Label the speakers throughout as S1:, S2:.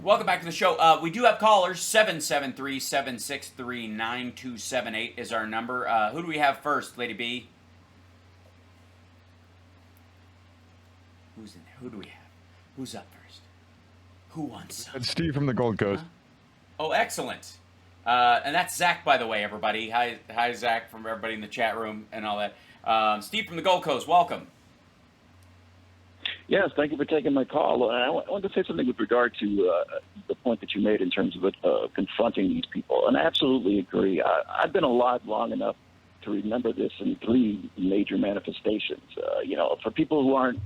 S1: Welcome back to the show. We do have callers. 773-763-9278 is our number. Who do we have first, Lady B? Who's in there? Who do we have? Who's up first? Who wants some?
S2: It's Steve from the Gold Coast.
S1: Oh, excellent. And that's Zach, by the way, everybody. Hi, Zach, from everybody in the chat room and all that. Steve from the Gold Coast, welcome.
S3: Yes, thank you for taking my call. I want to say something with regard to the point that you made in terms of confronting these people. And I absolutely agree. I've been alive long enough to remember this in three major manifestations. For people who aren't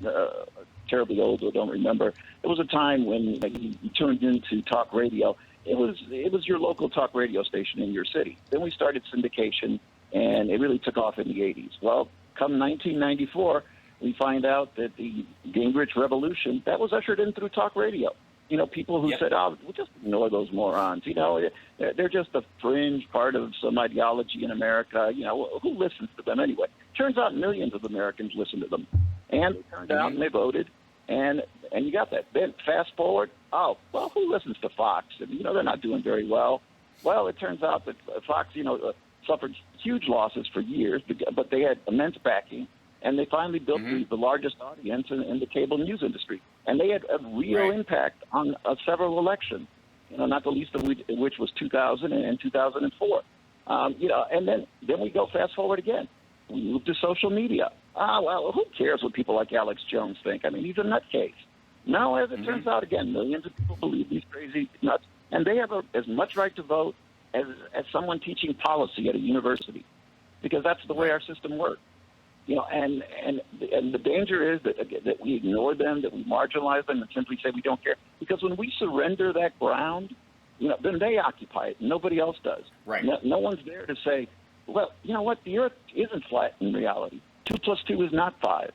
S3: terribly old or don't remember, there was a time when you tuned into talk radio. It was your local talk radio station in your city. Then we started syndication, and it really took off in the 80s. Well, come 1994, we find out that the Gingrich Revolution, that was ushered in through talk radio. People who said, oh, we'll just ignore those morons. They're just a fringe part of some ideology in America. Who listens to them anyway? Turns out millions of Americans listen to them. And they turned out and they voted. And you got that. Then fast forward, who listens to Fox? They're not doing very well. Well, it turns out that Fox, suffered huge losses for years, but they had immense backing. And they finally built the largest audience in the cable news industry. And they had a real impact on several elections, not the least of which was 2000 and 2004. And then we go fast forward again. We move to social media. Who cares what people like Alex Jones think? I mean, he's a nutcase. Now, as it turns out, again, millions of people believe these crazy nuts. And they have as much right to vote as someone teaching policy at a university, because that's the way our system works. And the danger is that we ignore them, that we marginalize them, and simply say we don't care. Because when we surrender that ground, then they occupy it. Nobody else does.
S1: Right.
S3: No one's there to say, well, you know what? The Earth isn't flat in reality. 2 + 2 is not 5.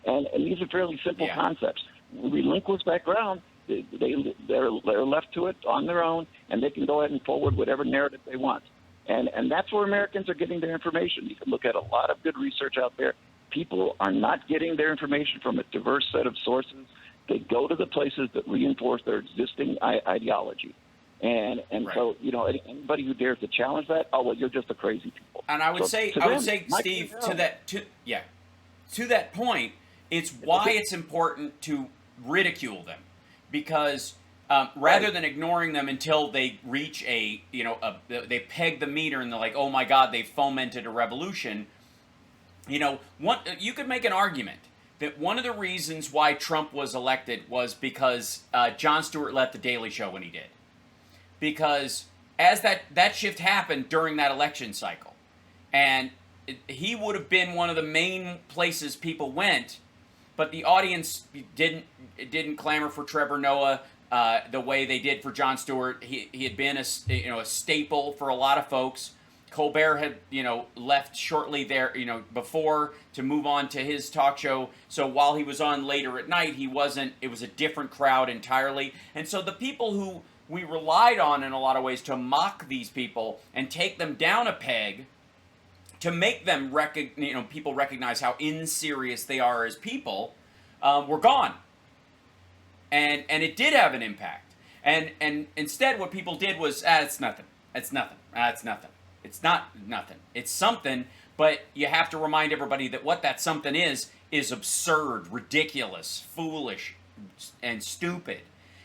S3: And these are fairly simple concepts. We relinquish that ground. They're left to it on their own, and they can go ahead and forward whatever narrative they want. And that's where Americans are getting their information. You can look at a lot of good research out there. People are not getting their information from a diverse set of sources. They go to the places that reinforce their existing ideology. And so, anybody who dares to challenge that, you're just a crazy people.
S1: And I would say, Steve, to that point, it's why it's important to ridicule them, because rather than ignoring them until they reach they peg the meter and they're like, oh my God, they fomented a revolution. You could make an argument that one of the reasons why Trump was elected was because Jon Stewart left The Daily Show when he did. Because as that shift happened during that election cycle, and he would have been one of the main places people went, but the audience didn't clamor for Trevor Noah the way they did for Jon Stewart. He had been a staple for a lot of folks. Colbert had left shortly there before to move on to his talk show. So while he was on later at night, he wasn't. It was a different crowd entirely. And so the people who we relied on in a lot of ways to mock these people and take them down a peg, to make them people recognize how inserious they are as people, were gone. And it did have an impact. And instead what people did was, it's nothing. It's nothing. It's nothing. It's not nothing. It's something, but you have to remind everybody that what that something is absurd, ridiculous, foolish, and stupid,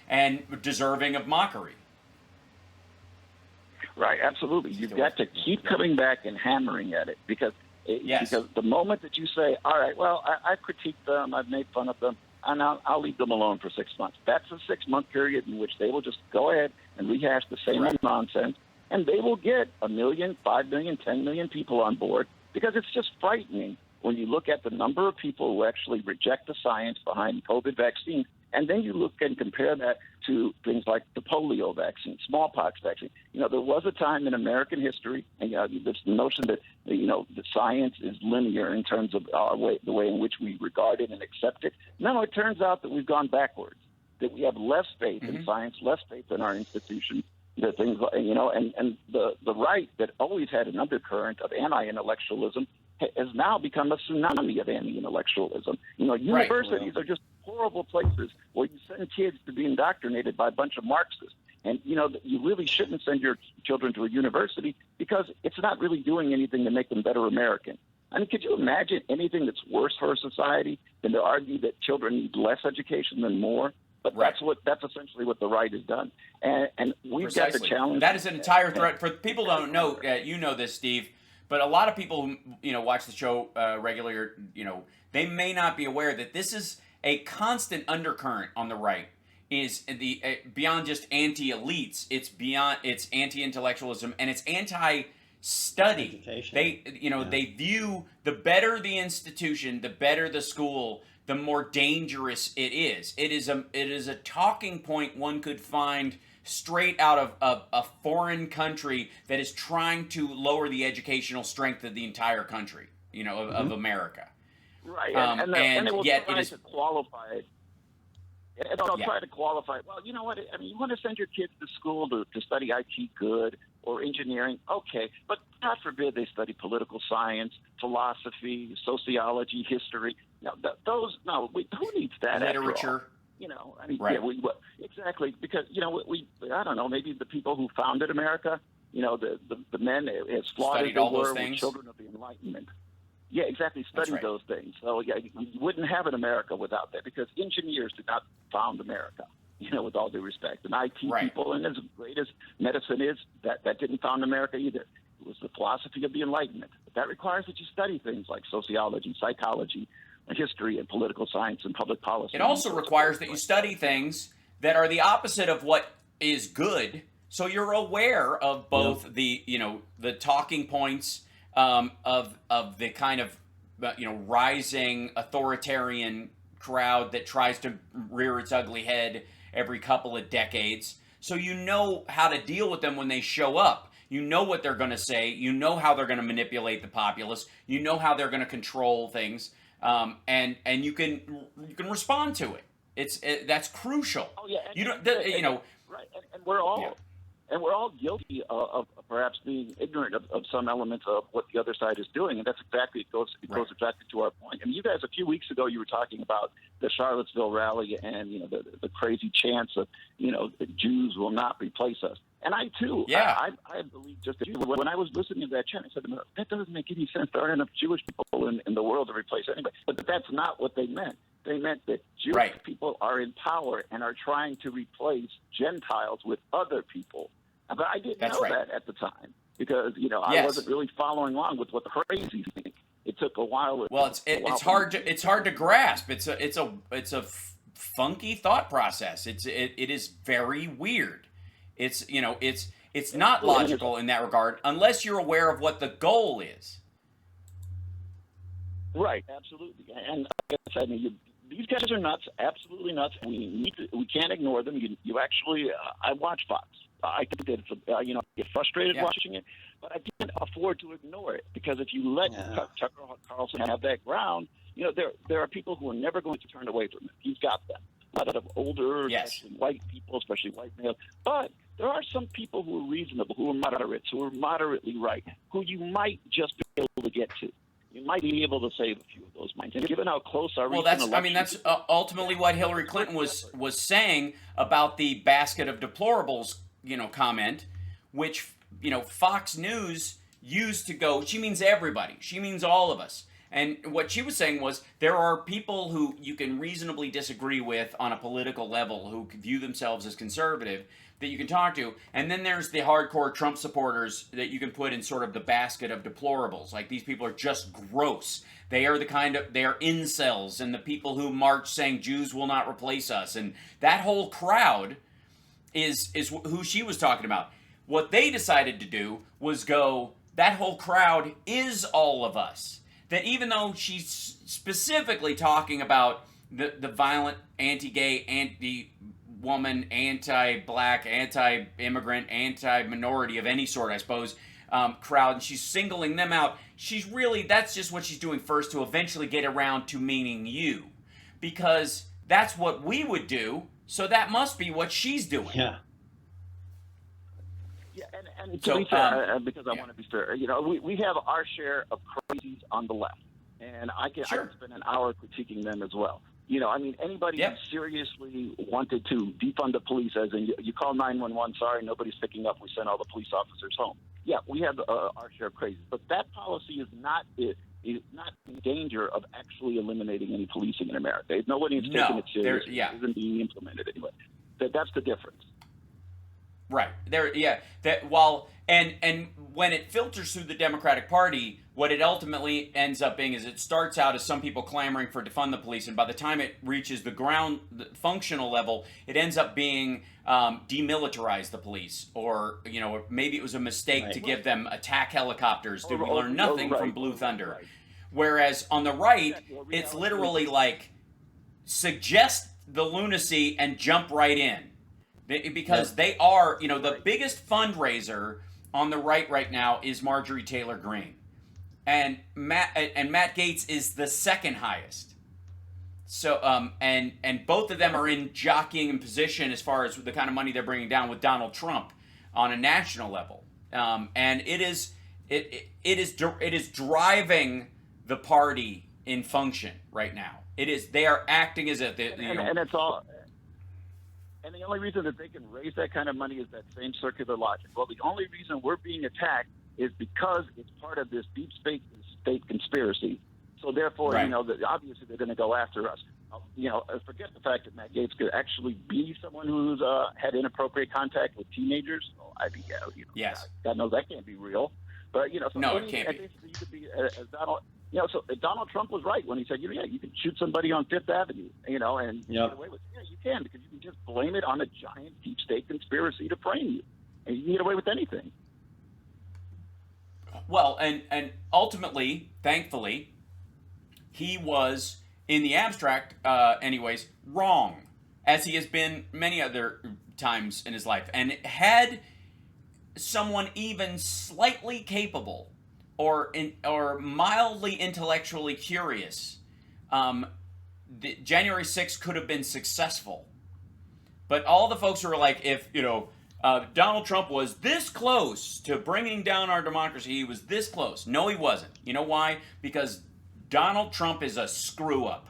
S1: and deserving of mockery.
S3: Right, absolutely. You've got to keep coming back and hammering at it, because the moment that you say, all right, well, I've critiqued them, I've made fun of them, and I'll leave them alone for 6 months. That's a 6-month period in which they will just go ahead and rehash the same nonsense, and they will get 1 million, 5 million, 10 million people on board, because it's just frightening when you look at the number of people who actually reject the science behind COVID vaccines. And then you look and compare that to things like the polio vaccine, smallpox vaccine. There was a time in American history, and this notion that the science is linear in terms of the way in which we regard it and accept it. No, it turns out that we've gone backwards. That we have less faith in science, less faith in our institutions. The things, and the right that always had an undercurrent of anti-intellectualism has now become a tsunami of anti-intellectualism. Universities are just horrible places where you send kids to be indoctrinated by a bunch of Marxists. And, you really shouldn't send your children to a university because it's not really doing anything to make them better American. I mean, could you imagine anything that's worse for a society than to argue that children need less education than more? But that's essentially what the right has done. And we've got the challenge.
S1: That is an entire threat. For people who don't know, you know this, Steve, but a lot of people who, watch the show regularly, they may not be aware that this is a constant undercurrent on the right. Is the beyond just anti-elites, it's anti-intellectualism, and it's anti-study.
S2: Education.
S1: They view the better the institution, the better the school, the more dangerous it is. It is a talking point one could find straight out of a foreign country that is trying to lower the educational strength of the entire country, of America.
S3: Right, and it will
S1: yet
S3: try
S1: it is
S3: to qualify it. And I'll try to qualify. Well, you know what? I mean, you want to send your kids to school to study IT good or engineering, okay. But God forbid they study political science, philosophy, sociology, history. No, who needs that?
S1: Literature.
S3: Right. Exactly. Because, I don't know, maybe the people who founded America, the men, as flawed as they were children of the Enlightenment. Yeah, exactly. Studied those things. So, you wouldn't have an America without that because engineers did not found America, with all due respect. And IT people, and as great as medicine is, that didn't found America either. It was the philosophy of the Enlightenment. But that requires that you study things like sociology, psychology, history, and political science and public policy.
S1: It also requires that you study things that are the opposite of what is good, so you're aware of both the talking points of the kind of rising authoritarian crowd that tries to rear its ugly head every couple of decades. So you know how to deal with them when they show up. You know what they're going to say. You know how they're going to manipulate the populace. You know how they're going to control things, and you can respond to it. That's crucial.
S3: Oh yeah, right, and we're all. Yeah. And we're all guilty of perhaps being ignorant of some elements of what the other side is doing, and that's exactly it goes exactly to our point. I mean, you guys a few weeks ago you were talking about the Charlottesville rally and the crazy chants of that Jews will not replace us. And I too, I believe just when I was listening to that chant, I said, that doesn't make any sense. There aren't enough Jewish people in the world to replace anybody. But that's not what they meant. They meant that Jewish people are in power and are trying to replace Gentiles with other people. But I didn't know that at the time because I wasn't really following along with what the crazies think. It took a while.
S1: It's hard to grasp. It's a funky thought process. It is very weird. It's not logical in that regard unless you're aware of what the goal is.
S3: Right, absolutely. And I mean, these guys are nuts, absolutely nuts. We can't ignore them. You actually, I watch Fox. I think that I get frustrated watching it, but I can't afford to ignore it because if you let Tucker Carlson have that ground, there are people who are never going to turn away from him. He's got them. A lot of older, especially white people, especially white males. But there are some people who are reasonable, who are moderates, who are moderately right, who you might just be able to get to. You might be able to save a few of those minds. And given how close our
S1: that's ultimately what Hillary Clinton was saying about the basket of deplorables, comment, which, Fox News used to go, she means everybody. She means all of us. And what she was saying was there are people who you can reasonably disagree with on a political level who view themselves as conservative that you can talk to. And then there's the hardcore Trump supporters that you can put in sort of the basket of deplorables. Like these people are just gross. They are they are incels and the people who march saying Jews will not replace us. And that whole crowd is who she was talking about. What they decided to do was go, that whole crowd is all of us. That even though she's specifically talking about the violent, anti-gay, anti-woman, anti-black, anti-immigrant, anti-minority of any sort, I suppose, crowd, and she's singling them out, that's just what she's doing first to eventually get around to meaning you. Because that's what we would do, so that must be what she's doing.
S2: Yeah.
S3: Yeah, and to
S1: So,
S3: be fair, because I
S1: yeah.
S3: want to be fair, we have our share of crazies on the left, and I can spend an hour critiquing them as well. Anybody who seriously wanted to defund the police, as in you call 911, sorry, nobody's picking up, we send all the police officers home. Yeah, we have our share of crazies, but that policy is not in danger of actually eliminating any policing in America. Nobody is taking it seriously. It isn't being implemented anyway. That's the difference.
S1: Right. And when it filters through the Democratic Party, what it ultimately ends up being is it starts out as some people clamoring for defund the police, and by the time it reaches the functional level, it ends up being demilitarize the police, or maybe it was a mistake to give them attack helicopters. Did we learn nothing from Blue Thunder? Right. Whereas on the right, it's literally like suggest the lunacy and jump right in. Because they are, the biggest fundraiser on the right now is Marjorie Taylor Greene, and Matt Gaetz is the second highest. So, and both of them are in jockeying in position as far as the kind of money they're bringing down with Donald Trump on a national level, and it is driving the party in function right now. They are acting as if
S3: and it's all. And the only reason that they can raise that kind of money is that same circular logic. Well, the only reason we're being attacked is because it's part of this deep state conspiracy. So therefore,
S1: right.
S3: Obviously they're going to go after us. Forget the fact that Matt Gaetz could actually be someone who's had inappropriate contact with teenagers. Oh,
S1: yes.
S3: God knows that can't be real. But
S1: no, it can't be.
S3: You could be as Donald. So Donald Trump was right when he said, you can shoot somebody on Fifth Avenue, and get away with it. Yeah, you can, because you can just blame it on a giant deep state conspiracy to frame you, and you can get away with anything.
S1: Well, and ultimately, thankfully, he was, in the abstract, anyways, wrong, as he has been many other times in his life. And had someone even slightly capable or mildly intellectually curious, January 6th could have been successful. But all the folks who were like, if Donald Trump was this close to bringing down our democracy, he was this close. No, he wasn't. You know why? Because Donald Trump is a screw-up,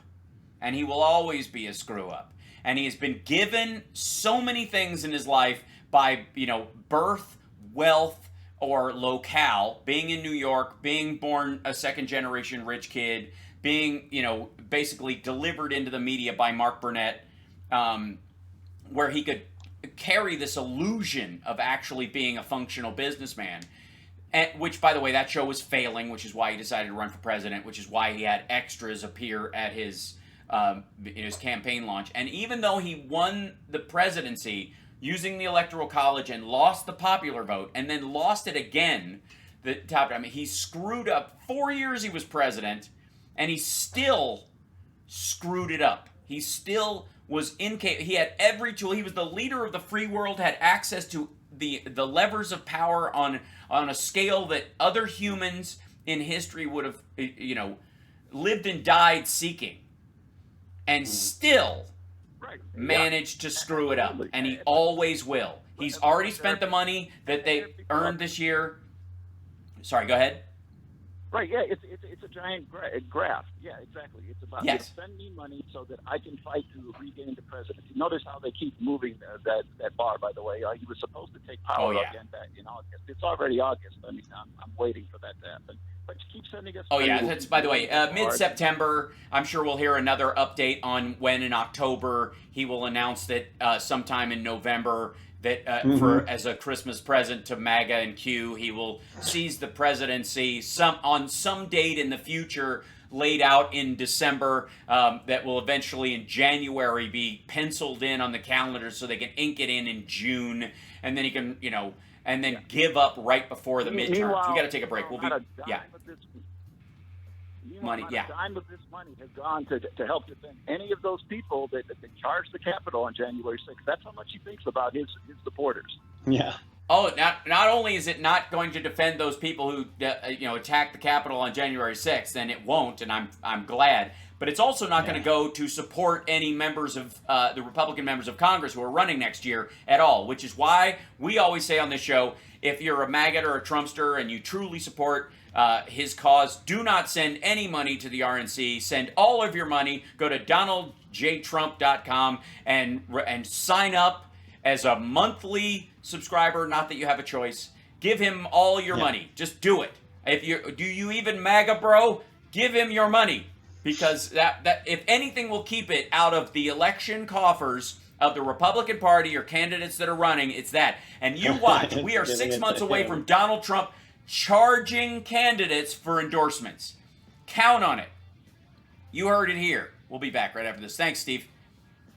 S1: and he will always be a screw-up. And he has been given so many things in his life by birth, wealth, or locale, being in New York, being born a second-generation rich kid, being, basically delivered into the media by Mark Burnett, where he could carry this illusion of actually being a functional businessman, which, by the way, that show was failing, which is why he decided to run for president, which is why he had extras appear at his campaign launch. And even though he won the presidency using the Electoral College and lost the popular vote, and then lost it again, he screwed up. 4 years he was president, and he still screwed it up. He still was incapable. He had every tool. He was the leader of the free world, had access to the levers of power on a scale that other humans in history would have, lived and died seeking, and still managed to screw it up, and he always will. He's already spent the money that they earned this year. Sorry, go ahead.
S3: Right, yeah, it's a giant graft. Yeah, exactly. It's about send me money so that I can fight to regain the presidency. Notice how they keep moving that bar, by the way. He was supposed to take power again back in August. It's already August. I mean, I'm waiting for that to happen. But keep sending us. Oh yeah,
S1: that's, by the way, mid-September. I'm sure we'll hear another update on when in October he will announce that sometime in November that as a Christmas present to MAGA and Q, he will seize the presidency on some date in the future, laid out in December, that will eventually in January be penciled in on the calendar so they can ink it in June, and then he can and then give up right before the midterms. We got to take a break. We'll be
S3: money. A dime of this money has gone to help defend any of those people that charged the Capitol on January 6th. That's how much he thinks about his supporters.
S2: Yeah.
S1: Oh, not only is it not going to defend those people who attacked the Capitol on January 6th, and it won't, and I'm glad. But it's also not going to go to support any members of the Republican members of Congress who are running next year at all, which is why we always say on this show, if you're a maggot or a Trumpster and you truly support his cause, do not send any money to the RNC. Send all of your money. Go to donaldjtrump.com and sign up as a monthly subscriber. Not that you have a choice. Give him all your money. Just do it. Do you even MAGA, bro? Give him your money. Because that if anything will keep it out of the election coffers of the Republican Party or candidates that are running, it's that. And you watch. We are 6 months away from Donald Trump charging candidates for endorsements. Count on it. You heard it here. We'll be back right after this. Thanks, Steve.